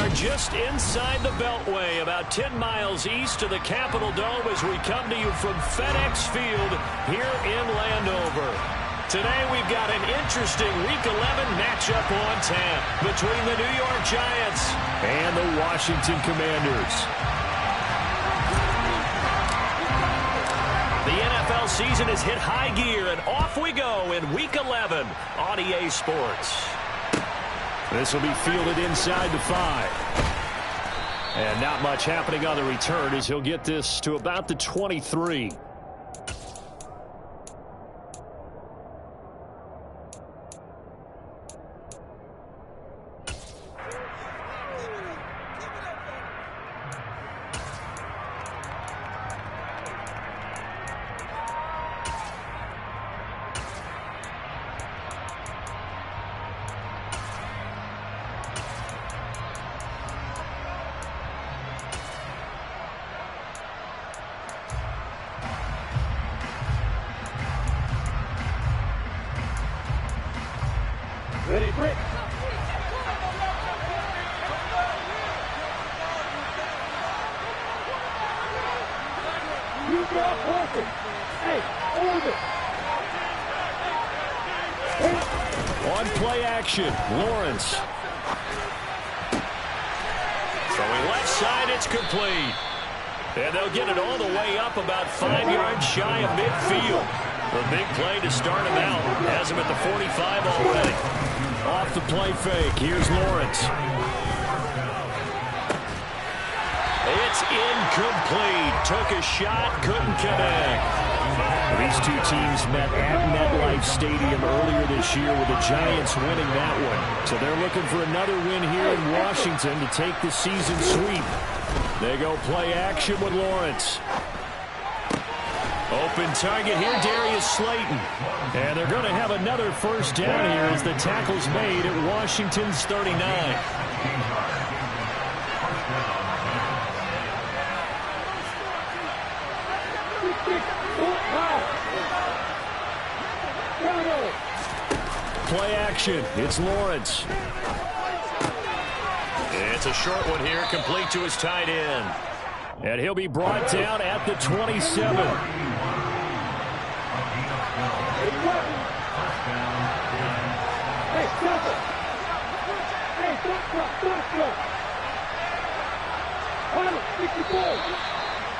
are just inside the Beltway, about 10 miles east of the Capitol Dome as we come to you from FedEx Field here in Landover. Today we've got an interesting Week 11 matchup on tap between the New York Giants and the Washington Commanders. The NFL season has hit high gear, and off we go in Week 11 on EA Sports. This will be fielded inside the 5. And not much happening on the return as he'll get this to about the 23. Ready, Brick. You got perfect. Hey, hold it. On play action, Lawrence. Throwing left side, it's complete. And they'll get it all the way up about 5 yards shy of midfield. The big play to start him out. Has him at the 45 already. Off the play fake. Here's Lawrence. It's incomplete. Took a shot, couldn't connect. These two teams met at MetLife Stadium earlier this year with the Giants winning that one. So they're looking for another win here in Washington to take the season sweep. They go play action with Lawrence. Open target here, Darius Slayton. And they're going to have another first down here as the tackle's made at Washington's 39. Play action. It's Lawrence. It's a short one here, complete to his tight end. And he'll be brought down at the 27.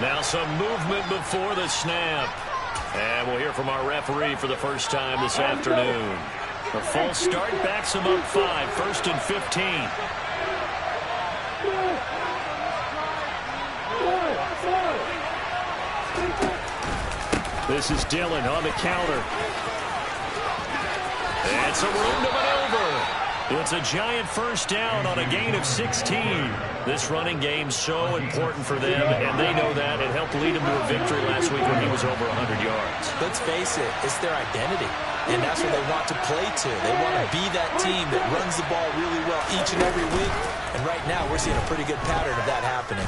Now some movement before the snap. And we'll hear from our referee for the first time this afternoon. A false start backs him up 5, 1st and 15. This is Dillon on the counter. It's a room to maneuver. It's a giant first down on a gain of 16. This running game's so important for them, and they know that. It helped lead them to a victory last week when he was over 100 yards. Let's face it, it's their identity, and that's what they want to play to. They want to be that team that runs the ball really well each and every week, and right now we're seeing a pretty good pattern of that happening.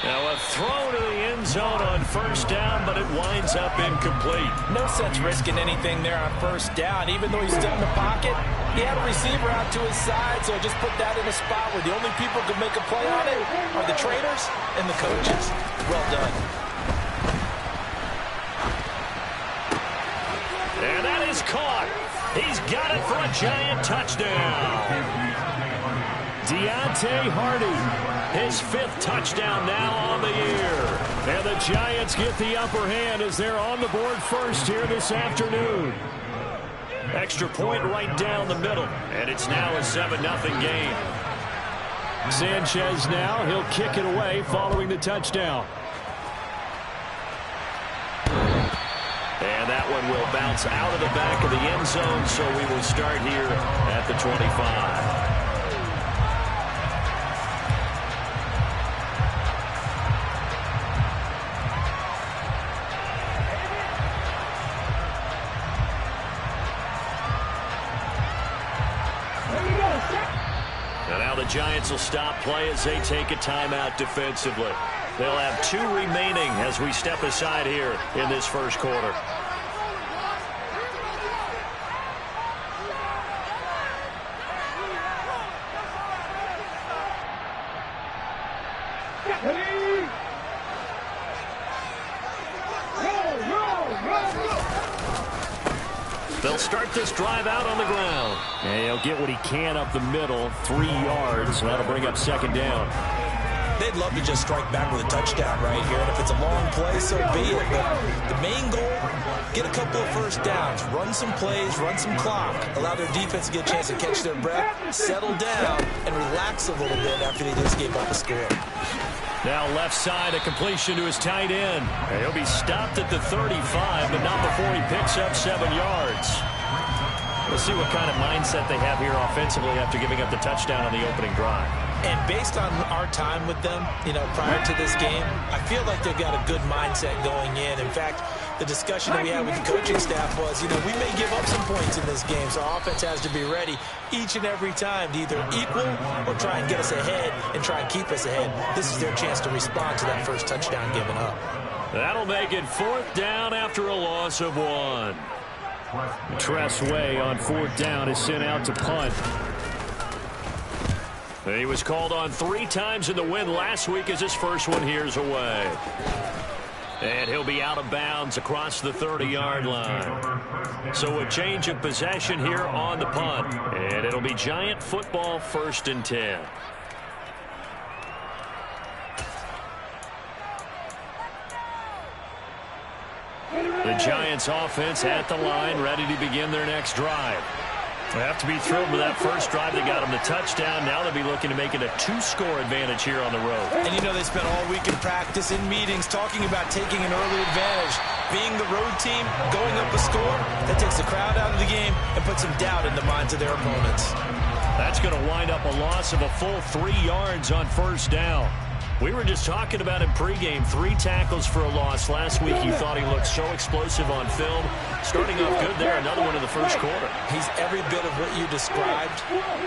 Now a throw to the end zone on first down, but it winds up incomplete. No sense risking anything there on first down. Even though he's still in the pocket, he had a receiver out to his side, so just put that in a spot where the only people who can make a play on it are the trainers and the coaches. Well done. And that is caught. He's got it for a giant touchdown. Deontay Hardy. His 5th touchdown now on the year. And the Giants get the upper hand as they're on the board first here this afternoon. Extra point right down the middle. And it's now a 7-0 game. Sanchez now. He'll kick it away following the touchdown. And that one will bounce out of the back of the end zone, so we will start here at the 25. And now the Giants will stop play as they take a timeout defensively. They'll have 2 remaining as we step aside here in this first quarter. They'll start this drive out on the ground. And he'll get what he can up the middle, 3 yards. So that'll bring up second down. They'd love to just strike back with a touchdown right here. And if it's a long play, so be it. But the main goal, get a couple of first downs. Run some plays, run some clock. Allow their defense to get a chance to catch their breath, settle down, and relax a little bit after they just gave up a score. Now left side, a completion to his tight end. And he'll be stopped at the 35, but not before he picks up 7 yards. We'll see what kind of mindset they have here offensively after giving up the touchdown on the opening drive. And based on our time with them, prior to this game, I feel like they've got a good mindset going in. In fact, the discussion that we had with the coaching staff was, we may give up some points in this game, so our offense has to be ready each and every time to either equal or try and get us ahead and try and keep us ahead. This is their chance to respond to that first touchdown given up. That'll make it 4th down after a loss of 1. Tress Way on 4th down is sent out to punt. He was called on 3 times in the win last week as his first one here's away. And he'll be out of bounds across the 30-yard line. So a change of possession here on the punt. And it'll be Giant football 1st and 10. The Giants offense at the line, ready to begin their next drive. They have to be thrilled with that first drive. They got them the touchdown. Now they'll be looking to make it a 2-score advantage here on the road. And they spent all week in practice, in meetings, talking about taking an early advantage. Being the road team, going up a score, that takes the crowd out of the game and puts some doubt in the minds of their opponents. That's going to wind up a loss of a full 3 yards on 1st down. We were just talking about him pregame. 3 tackles for a loss last week. He thought he looked so explosive on film. Starting off good there. Another one in the first quarter. He's every bit of what you described.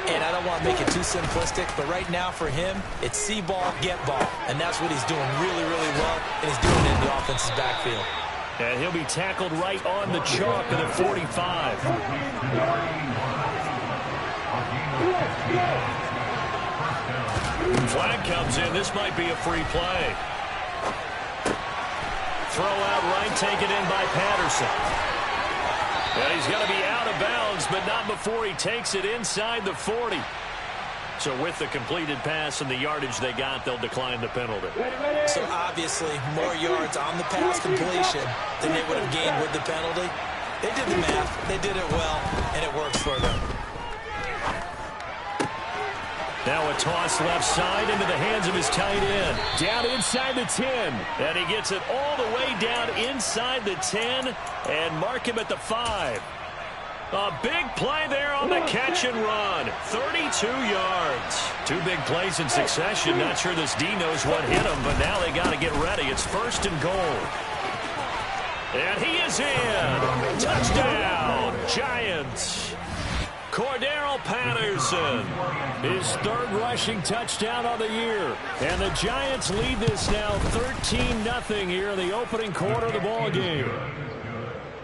And I don't want to make it too simplistic, but right now for him, it's see ball, get ball. And that's what he's doing really, really well. And he's doing it in the offense's backfield. And he'll be tackled right on the chalk at the 45. Flag comes in. This might be a free play. Throw out right, taken in by Patterson. And he's going to be out of bounds, but not before he takes it inside the 40. So with the completed pass and the yardage they got, they'll decline the penalty. So obviously, more yards on the pass completion than they would have gained with the penalty. They did the math. They did it well, and it works for them. Now a toss left side into the hands of his tight end. Down inside the 10. And he gets it all the way down inside the 10 and mark him at the 5. A big play there on the catch and run. 32 yards. 2 big plays in succession. Not sure this D knows what hit him, but now they got to get ready. It's 1st and goal. And he is in. Touchdown, Giants. Cordero Patterson, his 3rd rushing touchdown on the year. And the Giants lead this now 13-0 here in the opening quarter of the ball game.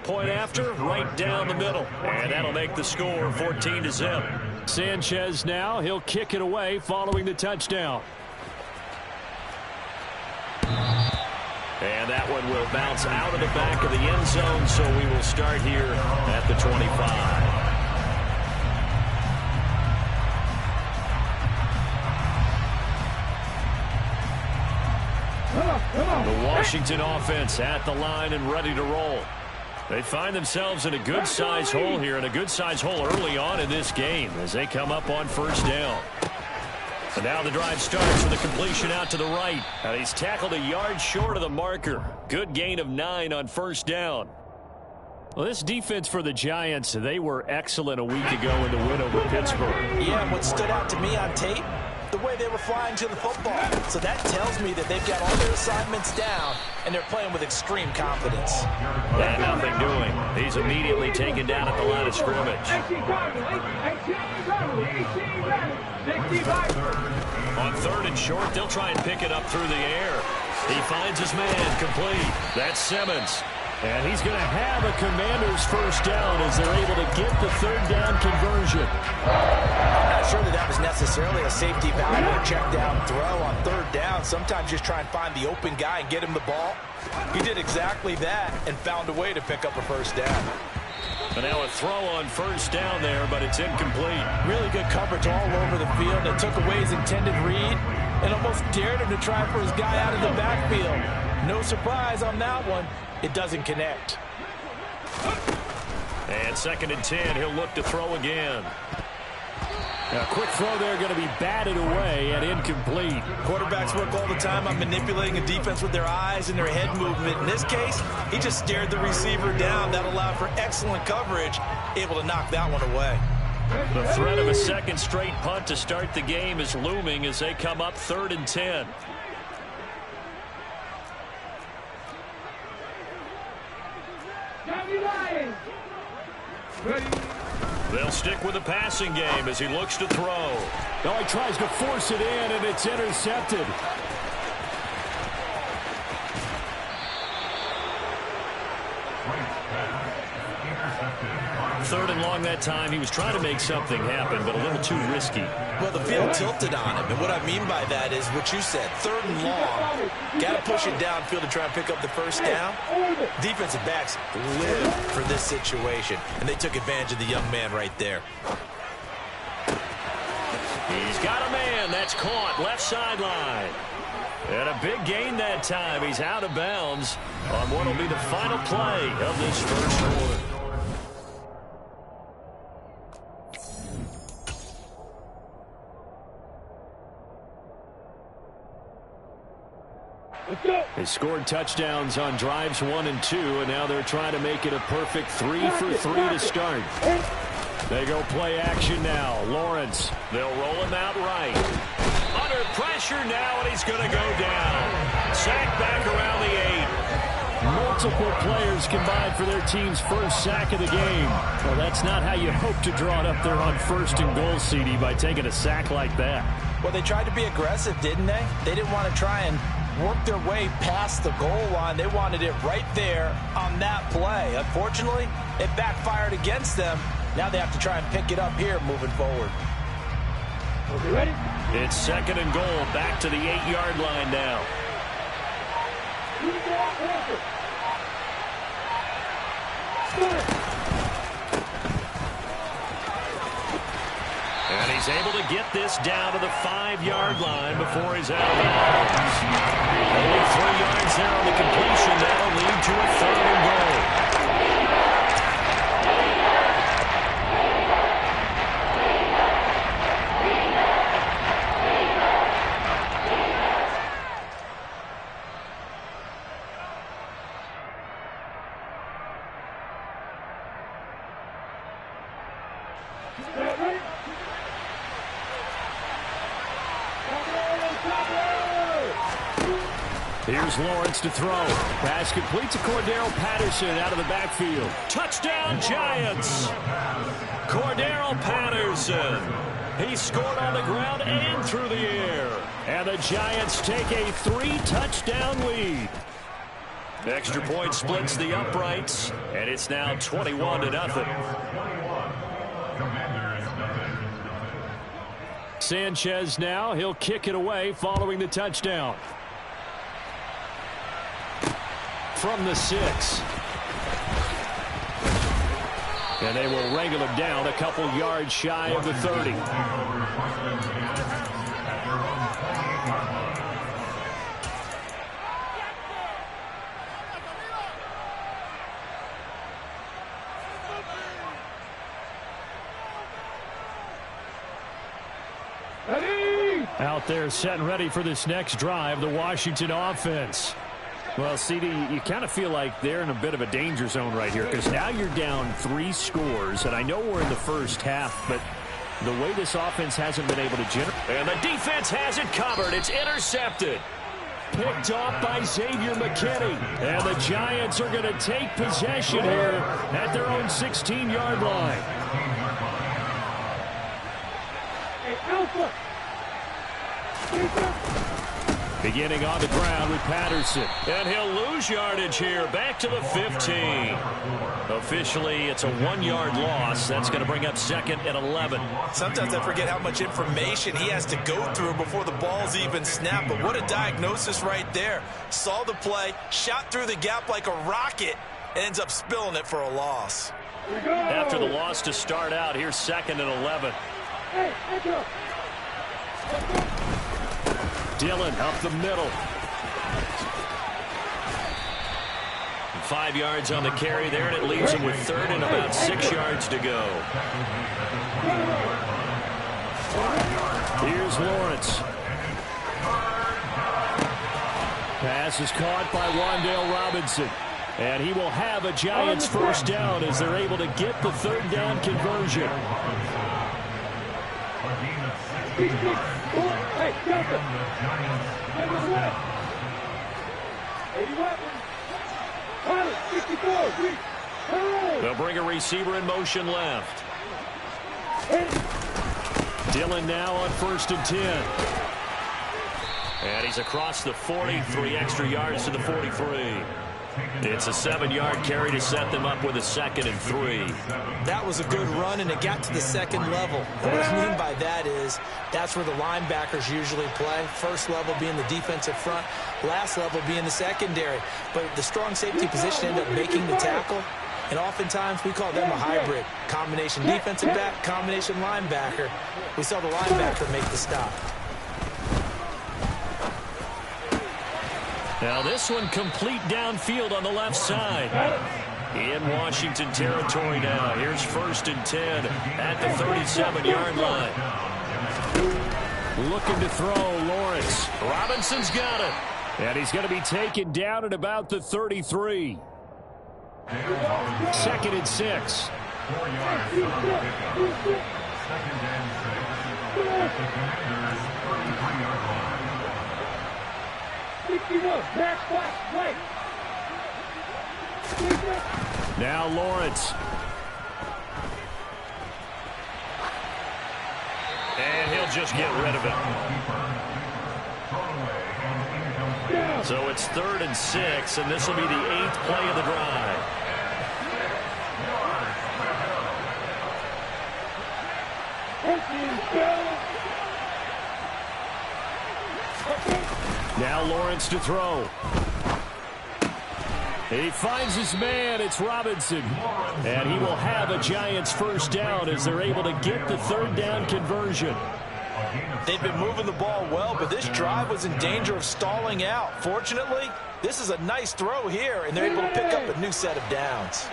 Point after, right down the middle. And that'll make the score 14-0. Sanchez now, he'll kick it away following the touchdown. And that one will bounce out of the back of the end zone, so we will start here at the 25. The Washington offense at the line and ready to roll. They find themselves in a good-sized hole here, and a good-sized hole early on in this game as they come up on 1st down. And now the drive starts with a completion out to the right. And he's tackled a yard short of the marker. Good gain of 9 on 1st down. Well, this defense for the Giants, they were excellent a week ago in the win over Pittsburgh. Yeah, what stood out to me on tape, the way they were flying to the football. So that tells me that they've got all their assignments down, and they're playing with extreme confidence. And nothing doing. He's immediately taken down at the line of scrimmage. On 3rd and short, they'll try and pick it up through the air. He finds his man complete. That's Simmons. And he's going to have a Commander's 1st down as they're able to get the 3rd down conversion. I'm not sure that was necessarily a safety valve or check down throw on 3rd down. Sometimes just try and find the open guy and get him the ball. He did exactly that and found a way to pick up a 1st down. And now a throw on first down there, but it's incomplete. Really good coverage all over the field. It took away his intended read and almost dared him to try for his guy out of the backfield. No surprise on that one. It doesn't connect. And 2nd and 10, he'll look to throw again. A quick throw there going to be batted away and incomplete. Quarterbacks work all the time on manipulating a defense with their eyes and their head movement. In this case, he just stared the receiver down. That allowed for excellent coverage, able to knock that one away. The threat of a second straight punt to start the game is looming as they come up 3rd and 10. They'll stick with the passing game as he looks to throw. Now he tries to force it in, and it's intercepted. Third and long that time. He was trying to make something happen, but a little too risky. Well, the field tilted on him, and what I mean by that is what you said. 3rd and long. Got to push it downfield to try and pick up the first down. Defensive backs live for this situation, and they took advantage of the young man right there. He's got a man. That's caught. Left sideline. And a big gain that time. He's out of bounds on what will be the final play of this first quarter. They scored touchdowns on drives 1 and 2, and now they're trying to make it a perfect 3 for 3 to start. They go play action now. Lawrence. They'll roll him out right. Under pressure now, and he's going to go down. Sack back around the 8. Multiple players combined for their team's first sack of the game. Well, that's not how you hope to draw it up there on 1st and goal, CD, by taking a sack like that. Well, they tried to be aggressive, didn't they? They didn't want to try and work their way past the goal line. They wanted it right there on that play. Unfortunately, it backfired against them. Now they have to try and pick it up here moving forward. You ready? It's 2nd and goal. Back to the 8-yard line now. And he's able to get this down to the 5-yard line before he's out of bounds. Only 3 yards there on the completion. That'll lead to a 3rd and goal. Here's Lawrence to throw. Pass complete to Cordero Patterson out of the backfield. Touchdown, Giants! Cordero Patterson. He scored on the ground and through the air. And the Giants take a 3-touchdown lead. Extra point splits the uprights, and it's now 21-0. Sanchez now. He'll kick it away following the touchdown. From the 6. And they will wrangle him down a couple yards shy of the 30. Out there set and ready for this next drive, the Washington offense. Well, CD, you kind of feel like they're in a bit of a danger zone right here because now you're down 3 scores, and I know we're in the first half, but the way this offense hasn't been able to generate. And the defense has it covered. It's intercepted. Picked off by Xavier McKinney. And the Giants are going to take possession here at their own 16-yard line. Beginning on the ground with Patterson. And he'll lose yardage here. Back to the 15. Officially, it's a 1-yard loss. That's going to bring up 2nd and 11. Sometimes I forget how much information he has to go through before the ball's even snapped. But what a diagnosis right there. Saw the play, shot through the gap like a rocket, ends up spilling it for a loss. After the loss to start out, here's 2nd and 11. Dillon up the middle. 5 yards on the carry there, and it leaves him with 3rd and about 6 yards to go. Here's Lawrence. Pass is caught by Wan'Dale Robinson. And he will have a Giants first down as they're able to get the 3rd down conversion. They'll bring a receiver in motion left. Dillon now on 1st and 10. And he's across the 40, 3 extra yards to the 43. It's a 7-yard carry to set them up with a 2nd and 3. That was a good run, and it got to the 2nd level. What I mean by that is that's where the linebackers usually play. First level being the defensive front, last level being the secondary. But the strong safety position ended up making the tackle, and oftentimes we call them a hybrid. Combination defensive back, combination linebacker. We saw the linebacker make the stop. Now this one complete downfield on the left side. In Washington territory now. Here's 1st and 10 at the 37-yard line. Looking to throw, Lawrence. Robinson's got it. And he's going to be taken down at about the 33. 2nd and 6. 4 yards. 2nd and 6. At the Commanders' 33-yard line. Now Lawrence. And he'll just get rid of it. So it's 3rd and 6, and this will be the 8th play of the drive. Now Lawrence to throw. He finds his man. It's Robinson. And he will have a Giants first down as they're able to get the 3rd down conversion. They've been moving the ball well, but this drive was in danger of stalling out. Fortunately, this is a nice throw here, and they're able to pick up a new set of downs.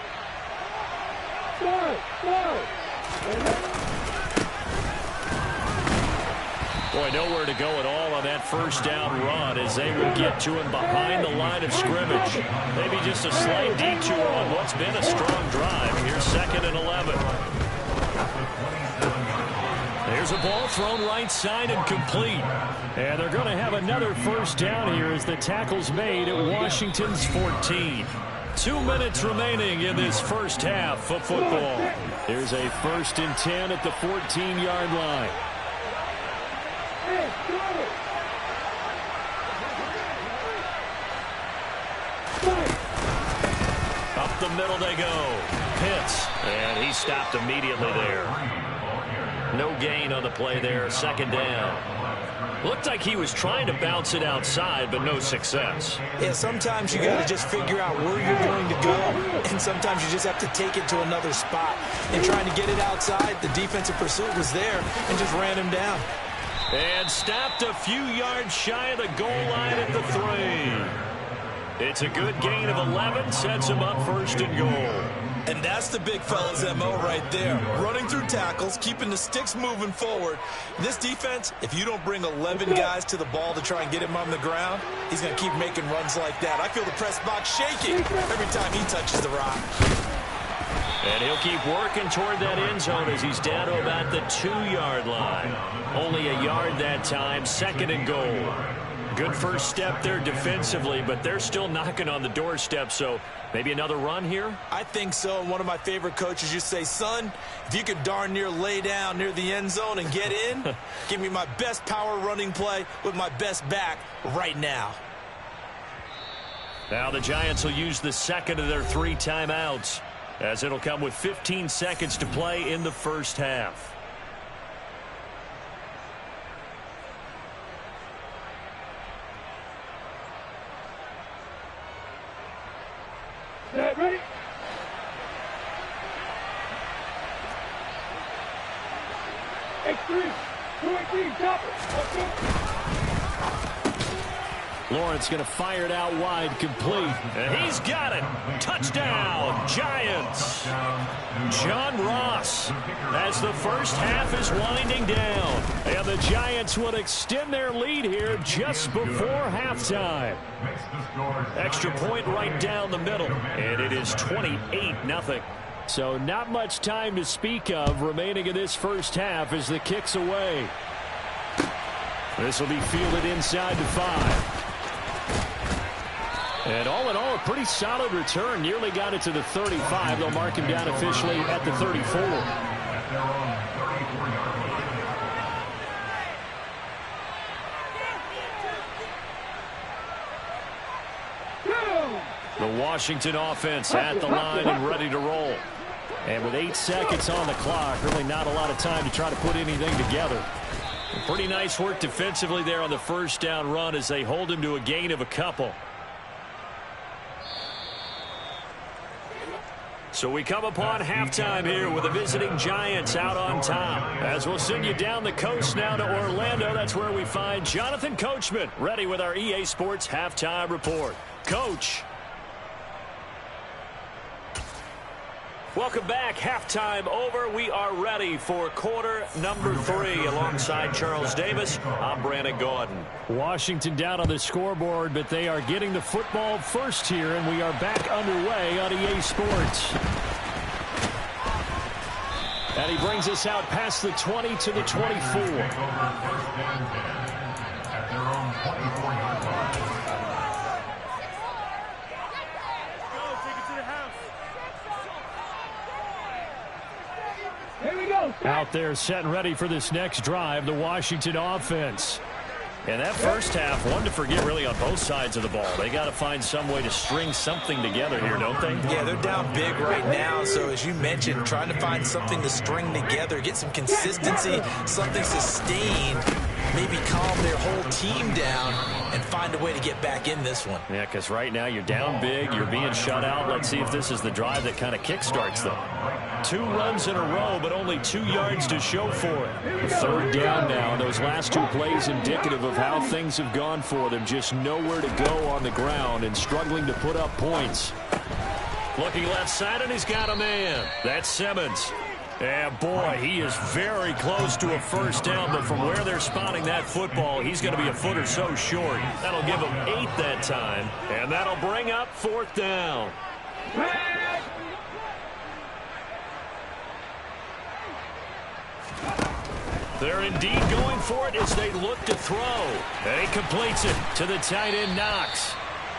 Boy, nowhere to go at all on that first down run as they will get to him behind the line of scrimmage. Maybe just a slight detour on what's been a strong drive. Here's 2nd and 11. There's a ball thrown right side and complete. And they're going to have another first down here as the tackle's made at Washington's 14. 2 minutes remaining in this first half of football. There's a 1st and 10 at the 14-yard line. Up the middle they go. Pitts. And he stopped immediately there. No gain on the play there. 2nd down. Looked like he was trying to bounce it outside, but no success. Yeah, sometimes you got to just figure out where you're going to go, and sometimes you just have to take it to another spot. And trying to get it outside, the defensive pursuit was there and just ran him down. And stopped a few yards shy of the goal line at the 3. It's a good gain of 11, sets him up 1st and goal. And that's the big fella's MO right there. Running through tackles, keeping the sticks moving forward. This defense, if you don't bring 11 guys to the ball to try and get him on the ground, he's going to keep making runs like that. I feel the press box shaking every time he touches the rock. And he'll keep working toward that end zone as he's down to about the 2-yard line. Only a yard that time, 2nd and goal. Good first step there defensively, but they're still knocking on the doorstep, so maybe another run here? I think so, and one of my favorite coaches used to say, son, if you could darn near lay down near the end zone and get in, give me my best power running play with my best back right now. Now the Giants will use the 2nd of their 3 timeouts, as it'll come with 15 seconds to play in the first half. Ready? Lawrence going to fire it out wide, complete. And he's got it. Touchdown, Giants. John Ross, as the first half is winding down. And the Giants will extend their lead here just before halftime. Extra point right down the middle. And it is 28-0. So not much time to speak of remaining in this first half as the kick's away. This will be fielded inside the 5. And all in all, a pretty solid return. Nearly got it to the 35. They'll mark him down officially at the 34. The Washington offense at the line and ready to roll. And with 8 seconds on the clock, really not a lot of time to try to put anything together. Pretty nice work defensively there on the first down run as they hold him to a gain of a couple. So we come upon halftime here with the visiting Giants out on top. As we'll send you down the coast now to Orlando, that's where we find Jonathan Coachman ready with our EA Sports Halftime Report. Coach. Welcome back. Halftime over. We are ready for quarter number 3. Alongside Charles Davis, I'm Brandon Gordon. Washington down on the scoreboard, but they are getting the football first here, and we are back underway on EA Sports. And he brings us out past the 20 to the 24. Out there set and ready for this next drive, the Washington offense. And that first half, one to forget really on both sides of the ball. They got to find some way to string something together here, don't they? Yeah, they're down big right now. So as you mentioned, trying to find something to string together, get some consistency, something sustained, maybe calm their whole team down and find a way to get back in this one. Yeah, because right now you're down big, you're being shut out. Let's see if this is the drive that kind of kickstarts them. 2 runs in a row, but only 2 yards to show for it. Third down now. Those last 2 plays indicative of how things have gone for them. Just nowhere to go on the ground and struggling to put up points. Looking left side, and he's got a man. That's Simmons. And boy, he is very close to a first down, but from where they're spotting that football, he's going to be a foot or so short. That'll give him 8 that time, and that'll bring up 4th down. They're indeed going for it as they look to throw. And he completes it to the tight end, Knox.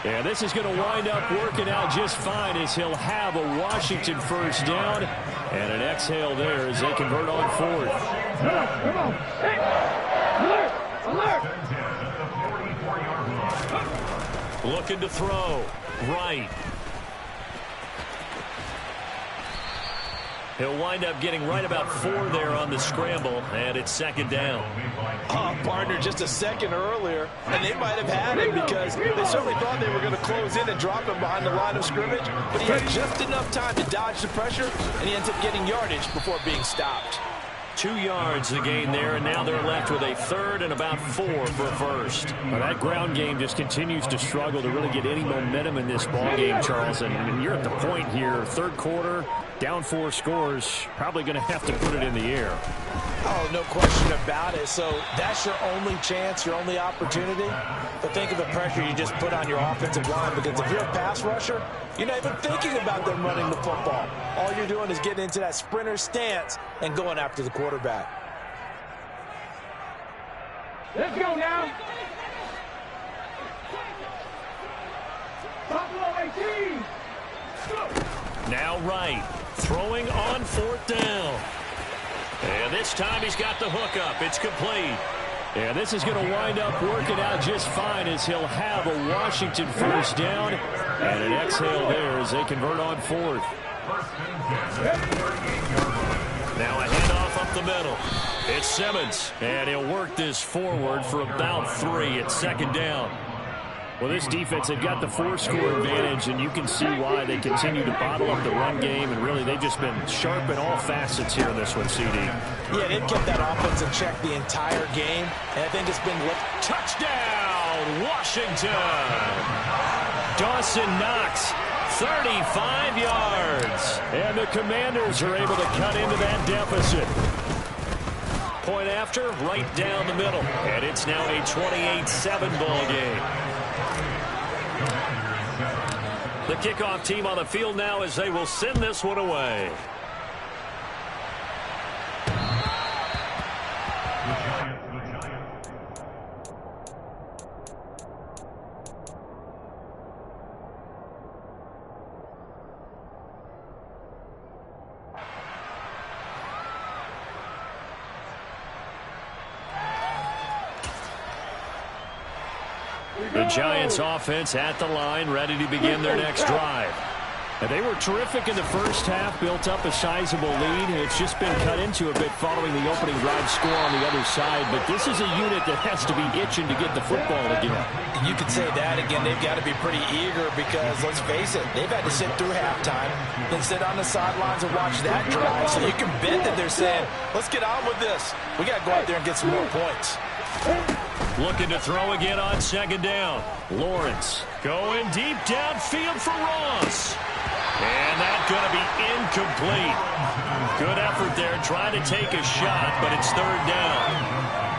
And this is going to wind up working out just fine as he'll have a Washington first down. And an exhale there as they convert on 4th. Come on. Hey. Alert. Looking to throw. Right. He'll wind up getting right about 4 there on the scramble, and it's 2nd down. Partner, just a second earlier, and they might have had him because they certainly thought they were going to close in and drop him behind the line of scrimmage, but he had just enough time to dodge the pressure, and he ends up getting yardage before being stopped. 2 yards the gain there, and now they're left with a 3rd and about 4 for a first. Well, that ground game just continues to struggle to really get any momentum in this ball game, Charles. And you're at the point here, 3rd quarter, down 4 scores, probably going to have to put it in the air. Oh, no question about it. So that's your only chance, your only opportunity. But think of the pressure you just put on your offensive line, because if you're a pass rusher, you're not even thinking about them running the football. All you're doing is getting into that sprinter stance and going after the quarterback. Let's go now. Buffalo 18. Now right, throwing on 4th down. And this time he's got the hook up. It's complete. And this is going to wind up working out just fine as he'll have a Washington first down. And an exhale there as they convert on 4th. Now a handoff up the middle. It's Simmons. And he'll work this forward for about 3 at 2nd down. Well, this defense, they've got the 4-score advantage, and you can see why they continue to bottle up the run game, and really they've just been sharp in all facets here in this one, CD. Yeah, they've kept that offense in check the entire game, and I think it's been touchdown, Washington. Dawson Knox, 35 yards. And the Commanders are able to cut into that deficit. Point after, right down the middle. And it's now a 28-7 ball game. The kickoff team on the field now as they will send this one away. The Giants offense at the line, ready to begin their next drive. And they were terrific in the first half, built up a sizable lead. It's just been cut into a bit following the opening drive score on the other side. But this is a unit that has to be itching to get the football again. You could say that again. They've got to be pretty eager because, let's face it, they've had to sit through halftime, then sit on the sidelines and watch that drive. So you can bet that they're saying, let's get on with this. We got to go out there and get some more points. Looking to throw again on second down. Lawrence going deep downfield for Ross. And that's going to be incomplete. Good effort there trying to take a shot, but it's third down.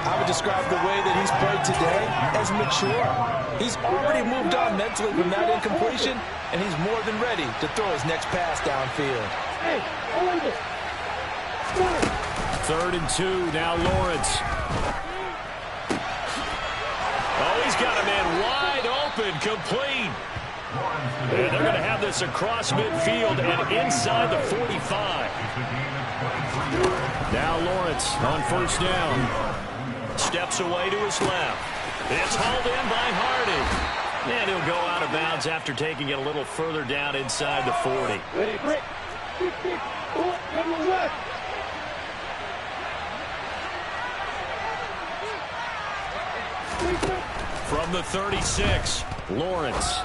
I would describe the way that he's played today as mature. He's already moved on mentally from that incompletion, and he's more than ready to throw his next pass downfield. Third and 2, now Lawrence. Oh, he's got a man wide open, complete. And they're going to have this across midfield and inside the 45. Now Lawrence on first down. Steps away to his left. It's hauled in by Hardy. And he'll go out of bounds after taking it a little further down inside the 40. From the 36, Lawrence.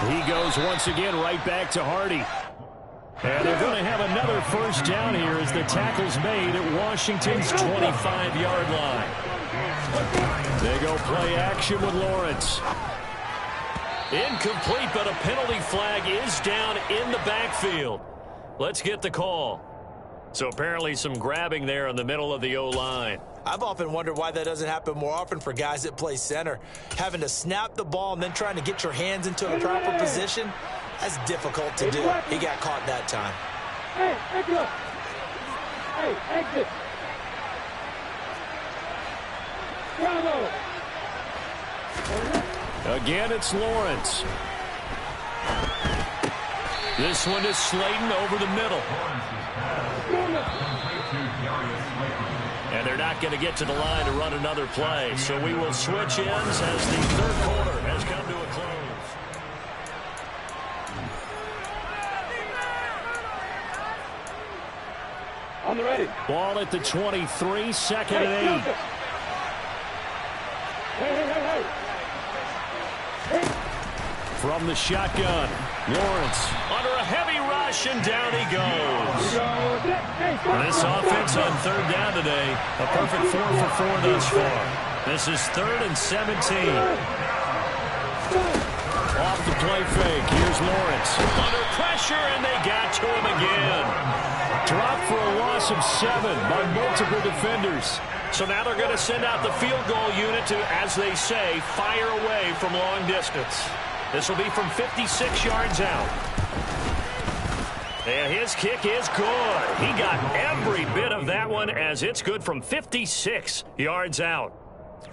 He goes once again right back to Hardy. And they're going to have another first down here as the tackle's made at Washington's 25-yard line. They go play action with Lawrence. Incomplete, but a penalty flag is down in the backfield. Let's get the call. So apparently some grabbing there in the middle of the O-line. I've often wondered why that doesn't happen more often for guys that play center. Having to snap the ball and then trying to get your hands into the proper position, that's difficult to do. He got caught that time. Hey, exit! Hey, exit! Bravo! Again, it's Lawrence. This one is Slayton over the middle. And they're not going to get to the line to run another play. So we will switch ends as the third quarter has come to a close. On the ready. Ball at the 23, second and 8. From the shotgun, Lawrence under a heavy rush, and down he goes. This offense on third down today, a perfect 4 for 4 thus far. This is 3rd and 17. Off the play fake, here's Lawrence. Under pressure, and they got to him again. Dropped for a loss of 7 by multiple defenders. So now they're going to send out the field goal unit to, as they say, fire away from long distance. This will be from 56 yards out. And his kick is good. He got every bit of that one as it's good from 56 yards out.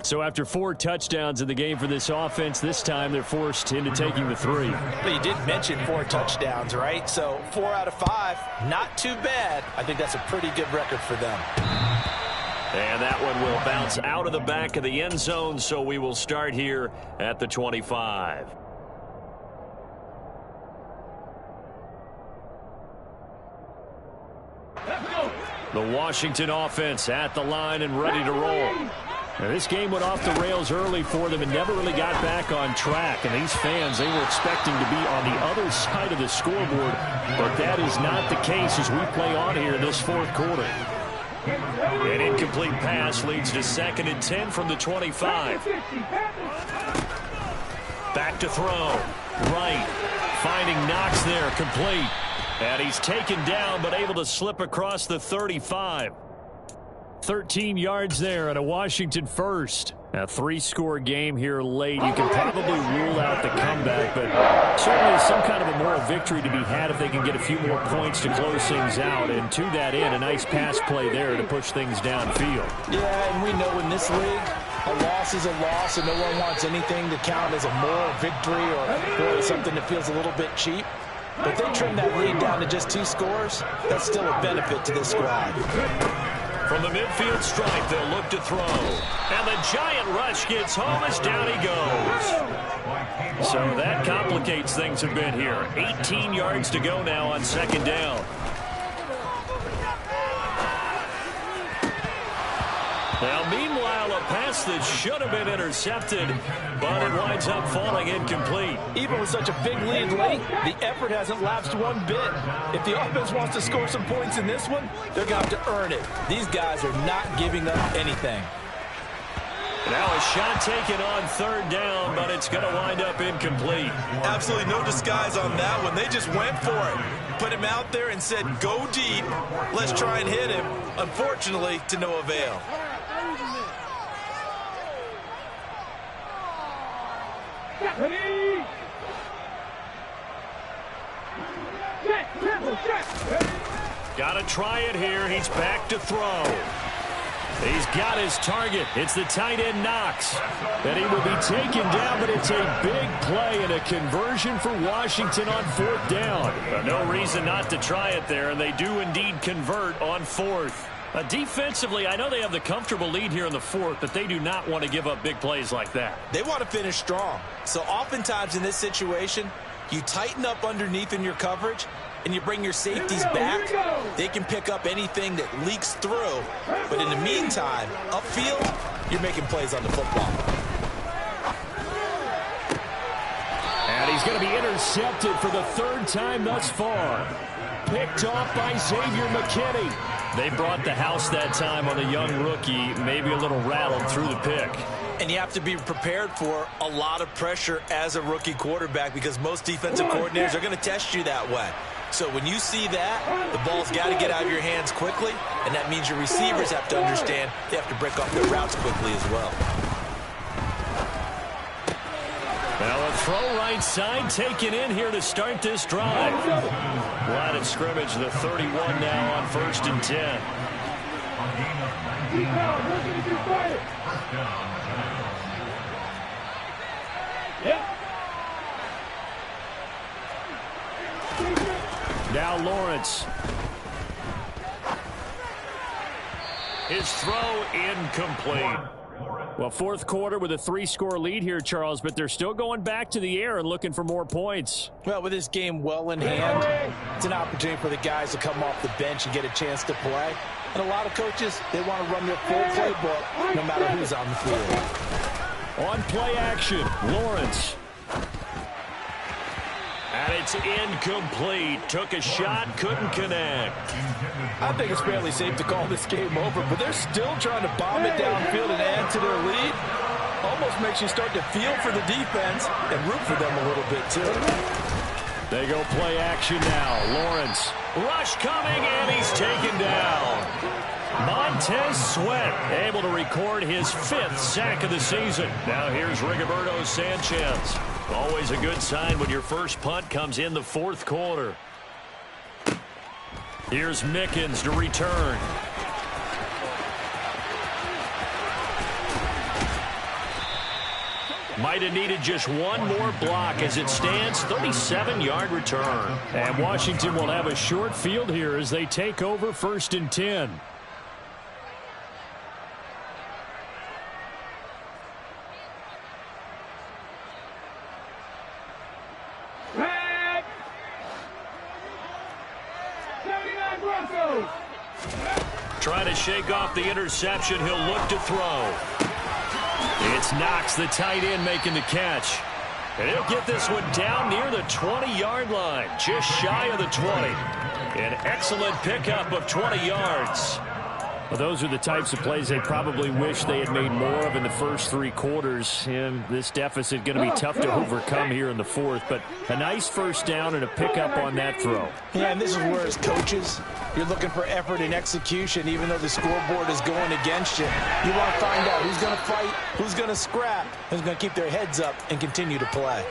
So after 4 touchdowns in the game for this offense, this time they're forced into taking the 3. But you did mention 4 touchdowns, right? So 4 out of 5, not too bad. I think that's a pretty good record for them. And that one will bounce out of the back of the end zone, so we will start here at the 25. The Washington offense at the line and ready to roll. Now, this game went off the rails early for them and never really got back on track. And these fans, they were expecting to be on the other side of the scoreboard. But that is not the case as we play on here in this fourth quarter. An incomplete pass leads to 2nd and 10 from the 25. Back to throw. Right. Finding Knox there. Complete. And he's taken down but able to slip across the 35. 13 yards there and a Washington first. A 3-score game here late. You can probably rule out the comeback, but certainly some kind of a moral victory to be had if they can get a few more points to close things out. And to that end, a nice pass play there to push things downfield. Yeah, and we know in this league, a loss is a loss, and no one wants anything to count as a moral victory or really something that feels a little bit cheap. But they trim that lead down to just 2 scores. That's still a benefit to this squad. From the midfield stripe, they'll look to throw. And the giant rush gets home as down he goes. So that complicates things a bit here. 18 yards to go now on 2nd down. Now, meanwhile, a pass that should have been intercepted, but it winds up falling incomplete. Even with such a big lead late, the effort hasn't lapsed one bit. If the offense wants to score some points in this one, they're going to have to earn it. These guys are not giving up anything. Now a shot taken on 3rd down, but it's going to wind up incomplete. Absolutely no disguise on that one. They just went for it. Put him out there and said, go deep. Let's try and hit him. Unfortunately, to no avail. Got to try it here. He's back to throw. He's got his target. It's the tight end Knox. And he will be taken down, but it's a big play and a conversion for Washington on 4th down. No reason not to try it there, and they do indeed convert on 4th. Defensively, I know they have the comfortable lead here in the 4th, but they do not want to give up big plays like that. They want to finish strong. So oftentimes in this situation, you tighten up underneath in your coverage, and you bring your safeties back. They can pick up anything that leaks through. But in the meantime, upfield, you're making plays on the football. And he's going to be intercepted for the 3rd time thus far. Picked off by Xavier McKinney. They brought the house that time on a young rookie, maybe a little rattled through the pick. And you have to be prepared for a lot of pressure as a rookie quarterback because most defensive coordinators are going to test you that way. So when you see that, the ball's got to get out of your hands quickly, and that means your receivers have to understand they have to break off their routes quickly as well. Now a throw right side taken in here to start this drive. Line of scrimmage, the 31 now on 1st and 10. Now Lawrence. His throw incomplete. Well, 4th quarter with a 3-score lead here, Charles, but they're still going back to the air and looking for more points. Well, with this game well in hand, it's an opportunity for the guys to come off the bench and get a chance to play. And a lot of coaches, they want to run their full playbook no matter who's on the field. On play action, Lawrence. And it's incomplete. Took a shot, couldn't connect. I think it's fairly safe to call this game over, but they're still trying to bomb it downfield and add to their lead. Almost makes you start to feel for the defense and root for them a little bit, too. They go play action now. Lawrence. Rush coming, and he's taken down. Montez Sweat able to record his 5th sack of the season. Now here's Rigoberto Sanchez. Always a good sign when your first punt comes in the 4th quarter. Here's Mickens to return. Might have needed just one more block as it stands. 37-yard return. And Washington will have a short field here as they take over 1st and 10. Trying to shake off the interception. He'll look to throw. It's Knox, the tight end, making the catch. And he'll get this one down near the 20-yard line, just shy of the 20. An excellent pickup of 20 yards. Well, those are the types of plays they probably wish they had made more of in the first 3 quarters. And this deficit going to be tough to overcome here in the fourth. But a nice first down and a pickup on that throw. Yeah, and this is where, as coaches, you're looking for effort and execution, even though the scoreboard is going against you. You want to find out who's going to fight, who's going to scrap, who's going to keep their heads up and continue to play.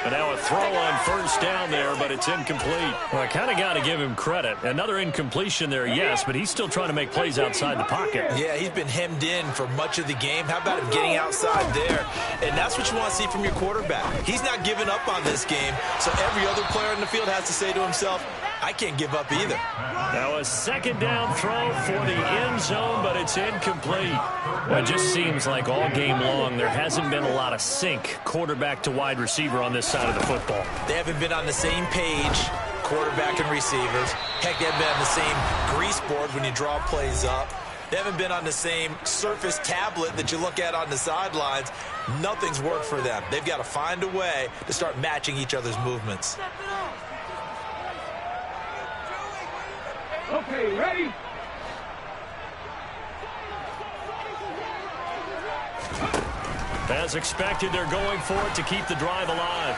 And now a throw on first down there, but it's incomplete. Well, I kind of got to give him credit. Another incompletion there, yes, but he's still trying to make plays outside the pocket. Yeah, he's been hemmed in for much of the game. How about him getting outside there? And that's what you want to see from your quarterback. He's not giving up on this game, so every other player in the field has to say to himself, I can't give up either. Now a second down throw for the end zone, but it's incomplete. Well, it just seems like all game long there hasn't been a lot of sync quarterback to wide receiver on this side of the football. They haven't been on the same page, quarterback and receivers. Heck, they haven't been on the same grease board when you draw plays up. They haven't been on the same surface tablet that you look at on the sidelines. Nothing's worked for them. They've got to find a way to start matching each other's movements. Okay, ready? As expected, they're going for it to keep the drive alive.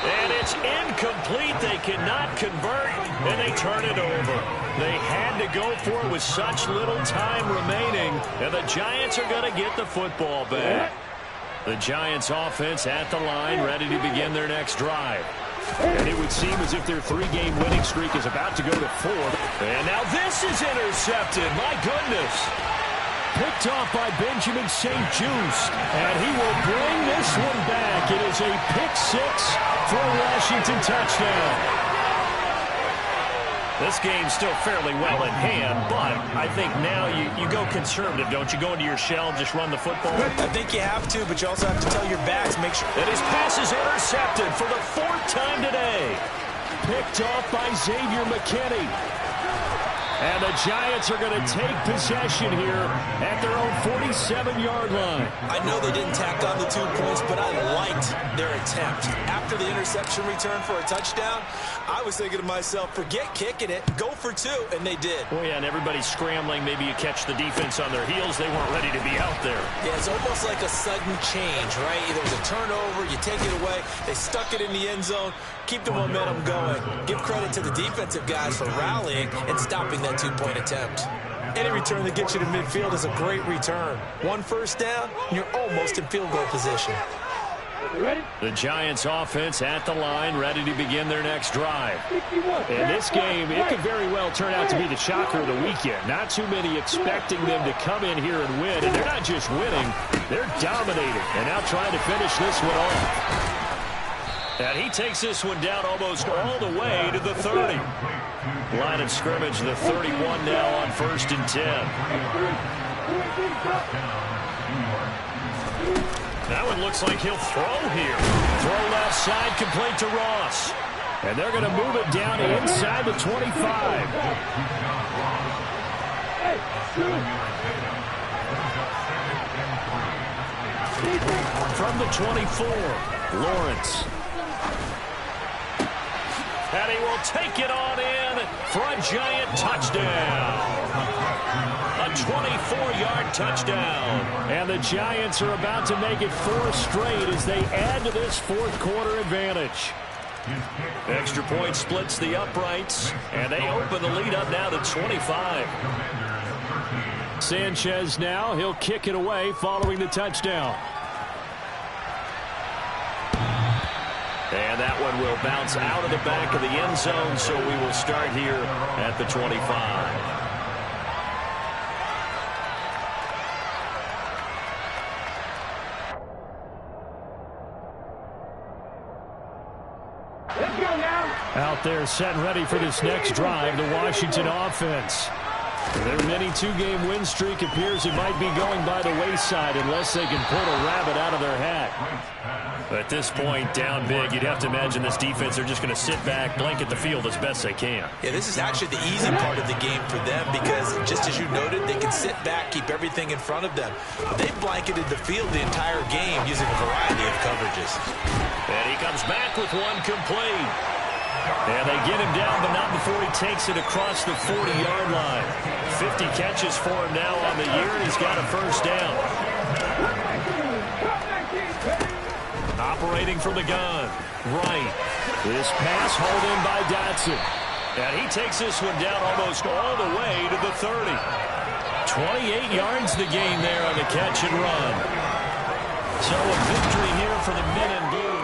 And it's incomplete. They cannot convert, and they turn it over. They had to go for it with such little time remaining, and the Giants are going to get the football back. The Giants offense at the line, ready to begin their next drive. And it would seem as if their 3-game winning streak is about to go to 4. And now this is intercepted. My goodness. Picked off by Benjamin St. Just. And he will bring this one back. It is a pick-6 for a Washington touchdown. This game's still fairly well in hand, but I think now you go conservative, don't you? Go into your shell, just run the football? I think you have to, but you also have to tell your backs, make sure. And his pass is intercepted for the 4th time today. Picked off by Xavier McKinney. And the Giants are going to take possession here at their own 47-yard line. I know they didn't tack on the 2 points, but I liked their attempt. After the interception return for a touchdown, I was thinking to myself, forget kicking it, go for 2, and they did. Oh, yeah, and everybody's scrambling. Maybe you catch the defense on their heels. They weren't ready to be out there. Yeah, it's almost like a sudden change, right? There was a turnover, you take it away, they stuck it in the end zone, keep the momentum going. Give credit to the defensive guys for rallying and stopping that 2-point attempt. Any return that gets you to midfield is a great return. 1 first down, and you're almost in field goal position. The Giants offense at the line, ready to begin their next drive. In this game, it could very well turn out to be the shocker of the weekend. Not too many expecting them to come in here and win. And they're not just winning, they're dominating. And now trying to finish this one off. And he takes this one down almost all the way to the 30. Line of scrimmage, the 31 now on 1st and 10. That one looks like he'll throw here. Throw left side, complete to Ross. And they're going to move it down inside the 25. From the 24, Lawrence. And he will take it on in for a Giant touchdown. A 24-yard touchdown. And the Giants are about to make it 4 straight as they add to this 4th quarter advantage. Extra point splits the uprights, and they open the lead up now to 25. Sanchez now, he'll kick it away following the touchdown. And that one will bounce out of the back of the end zone, so we will start here at the 25. Let's go now. Out there set and ready for this next drive, the Washington offense. Their mini 2-game win streak appears it might be going by the wayside unless they can pull a rabbit out of their hat. At this point, down big, you'd have to imagine this defense are just going to sit back, blanket the field as best they can. Yeah, this is actually the easy part of the game for them because, just as you noted, they can sit back, keep everything in front of them. But they've blanketed the field the entire game using a variety of coverages. And he comes back with one complete. And they get him down, but not before he takes it across the 40-yard line. 50 catches for him now on the year, and he's got a first down. Operating from the gun. Right. This pass hauled in by Dotson. And he takes this one down almost all the way to the 30. 28 yards the gain there on the catch and run. So a victory here for the men in blue.